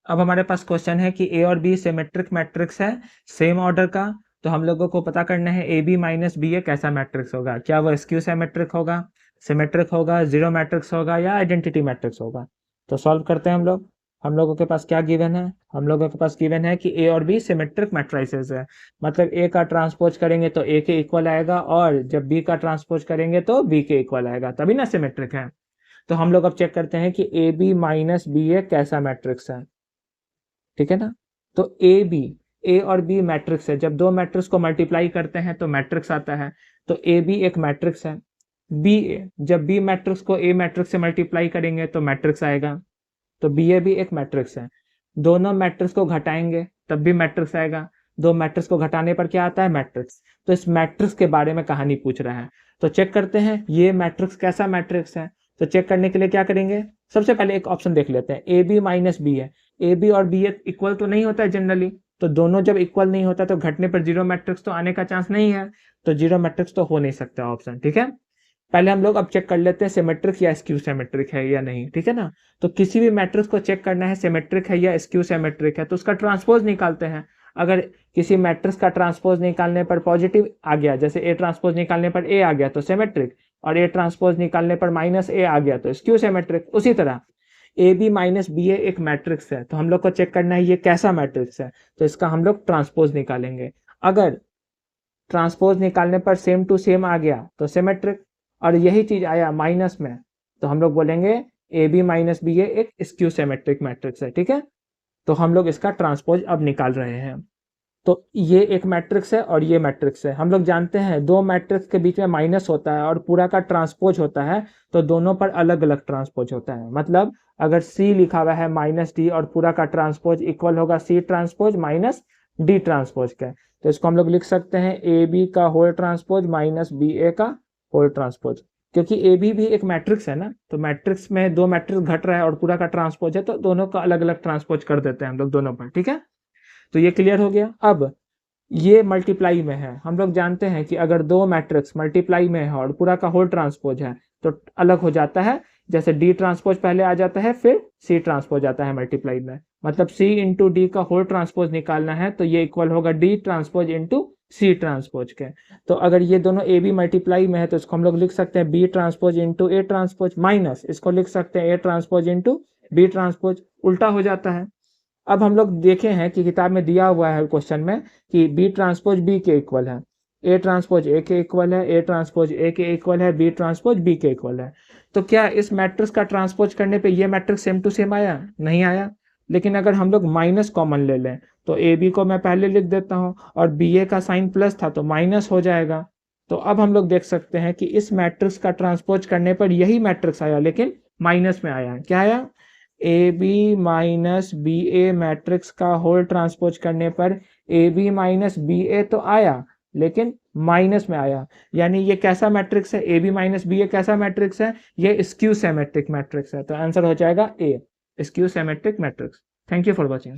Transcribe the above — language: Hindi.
अब हमारे पास क्वेश्चन है कि ए और बी सिमेट्रिक मैट्रिक्स है सेम ऑर्डर का, तो हम लोगों को पता करना है ए बी माइनस बी ए कैसा मैट्रिक्स होगा, क्या वो स्क्यू सिमेट्रिक होगा, सिमेट्रिक होगा, जीरो मैट्रिक्स होगा या आइडेंटिटी मैट्रिक्स होगा। तो सॉल्व करते हैं हम लोग। हम लोगों के पास क्या गिवन है, हम लोगों के पास गिवन है कि ए और बी सिमेट्रिक मैट्रिसेस है, मतलब ए का ट्रांसपोज करेंगे तो ए के इक्वल आएगा और जब बी का ट्रांसपोज करेंगे तो बी के इक्वल आएगा, तभी ना सिमेट्रिक है। तो हम लोग अब चेक करते हैं कि ए बी माइनस बी ए कैसा मैट्रिक्स है, ठीक है ना। तो ए और बी मैट्रिक्स है, जब दो मैट्रिक्स को मल्टीप्लाई करते हैं तो मैट्रिक्स आता है। तो ए बी एक मैट्रिक्स है, बी ए जब बी मैट्रिक्स को ए मैट्रिक्स से मल्टीप्लाई करेंगे तो मैट्रिक्स आएगा। तो बी ए भी एक मैट्रिक्स है, दोनों मैट्रिक्स को घटाएंगे तब भी मैट्रिक्स आएगा, दो मैट्रिक्स को घटाने पर क्या आता है, मैट्रिक्स। तो इस मैट्रिक्स के बारे में कहानी पूछ रहा है, तो चेक करते हैं ये मैट्रिक्स कैसा मैट्रिक्स है। तो चेक करने के लिए क्या करेंगे, सबसे पहले एक ऑप्शन देख लेते हैं, ए बी माइनस बी है। ए बी और बी ए इक्वल तो नहीं होता है जनरली, तो दोनों जब इक्वल नहीं होता तो घटने पर जीरो मैट्रिक्स तो आने का चांस नहीं है, तो जीरो मैट्रिक्स तो हो नहीं सकता ऑप्शन, ठीक है। पहले हम लोग अब चेक कर लेते हैं सिमेट्रिक या स्क्यू सिमेट्रिक है या नहीं, ठीक है ना। तो किसी भी मैट्रिक्स को चेक करना है सिमेट्रिक है या स्क्यू सिमेट्रिक है, तो उसका ट्रांसपोज निकालते हैं। अगर किसी मैट्रिक्स का ट्रांसपोज निकालने पर पॉजिटिव आ गया, जैसे ए ट्रांसपोज निकालने पर ए आ गया तो सिमेट्रिक, और ए ट्रांसपोज निकालने पर माइनस ए आ गया तो स्क्यू सिमेट्रिक। उसी तरह ए बी माइनस बी ए एक मैट्रिक्स है, तो हम लोग को चेक करना है ये कैसा मैट्रिक्स है, तो इसका हम लोग ट्रांसपोज निकालेंगे। अगर ट्रांसपोज निकालने पर सेम टू सेम आ गया तो सिमेट्रिक, और यही चीज आया माइनस में तो हम लोग बोलेंगे ए बी माइनस बी ए एक स्क्यू सिमेट्रिक मैट्रिक्स है, ठीक है। तो हम लोग इसका ट्रांसपोज अब निकाल रहे हैं। तो ये एक मैट्रिक्स है और ये मैट्रिक्स है, हम लोग जानते हैं दो मैट्रिक्स के बीच में माइनस होता है और पूरा का ट्रांसपोज होता है, तो दोनों पर अलग अलग ट्रांसपोज होता है। मतलब अगर सी लिखा हुआ है माइनस डी और पूरा का ट्रांसपोज इक्वल होगा C transpose minus D transpose का, तो इसको हम लोग लिख सकते हैं ए बी का whole transpose minus B A का होल ट्रांसपोज। क्योंकि ए बी भी एक मैट्रिक्स है ना, तो मैट्रिक्स में दो मैट्रिक्स घट रहा है और पूरा का ट्रांसपोज है, तो दोनों का अलग अलग ट्रांसपोज कर देते हैं हम लोग दोनों पर, ठीक है। तो ये क्लियर हो गया। अब ये मल्टीप्लाई में है, हम लोग जानते हैं कि अगर दो मैट्रिक्स मल्टीप्लाई में है और पूरा का होल ट्रांसपोज है तो अलग हो जाता है, जैसे डी ट्रांसपोज पहले आ जाता है फिर सी ट्रांसपोज आता है मल्टीप्लाई में। मतलब सी इंटू डी का होल ट्रांसपोज निकालना है तो ये इक्वल होगा D transpose into C transpose के। तो अगर ये दोनों ए बी मल्टीप्लाई में है तो इसको हम लोग लिख सकते हैं B transpose into A transpose, minus इसको लिख सकते हैं A transpose into B transpose, उल्टा हो जाता है। अब हम लोग देखे हैं कि किताब में दिया हुआ है क्वेश्चन में कि बी ट्रांसपोज बी के इक्वल है, ए ट्रांसपोज ए के इक्वल है, ए ट्रांसपोज ए के इक्वल है, बी ट्रांसपोज बी के इक्वल है। तो क्या इस मैट्रिक्स का ट्रांसपोज करने पे ये मैट्रिक्स सेम टू सेम आया, नहीं आया। लेकिन अगर हम लोग माइनस कॉमन ले लें तो ए बी को मैं पहले लिख देता हूं और बी ए का साइन प्लस था तो माइनस हो जाएगा। तो अब हम लोग देख सकते हैं कि इस मैट्रिक्स का ट्रांसपोज करने पर यही मैट्रिक्स आया, लेकिन माइनस में आया। क्या आया, A B minus B A matrix का होल ट्रांसपोज करने पर A B minus B A तो आया लेकिन माइनस में आया। यानी ये कैसा मैट्रिक्स है, ए बी माइनस बी ए कैसा मैट्रिक्स है, ये स्क्यू सिमेट्रिक मैट्रिक्स है। तो आंसर हो जाएगा A, skew symmetric matrix. Thank you for watching.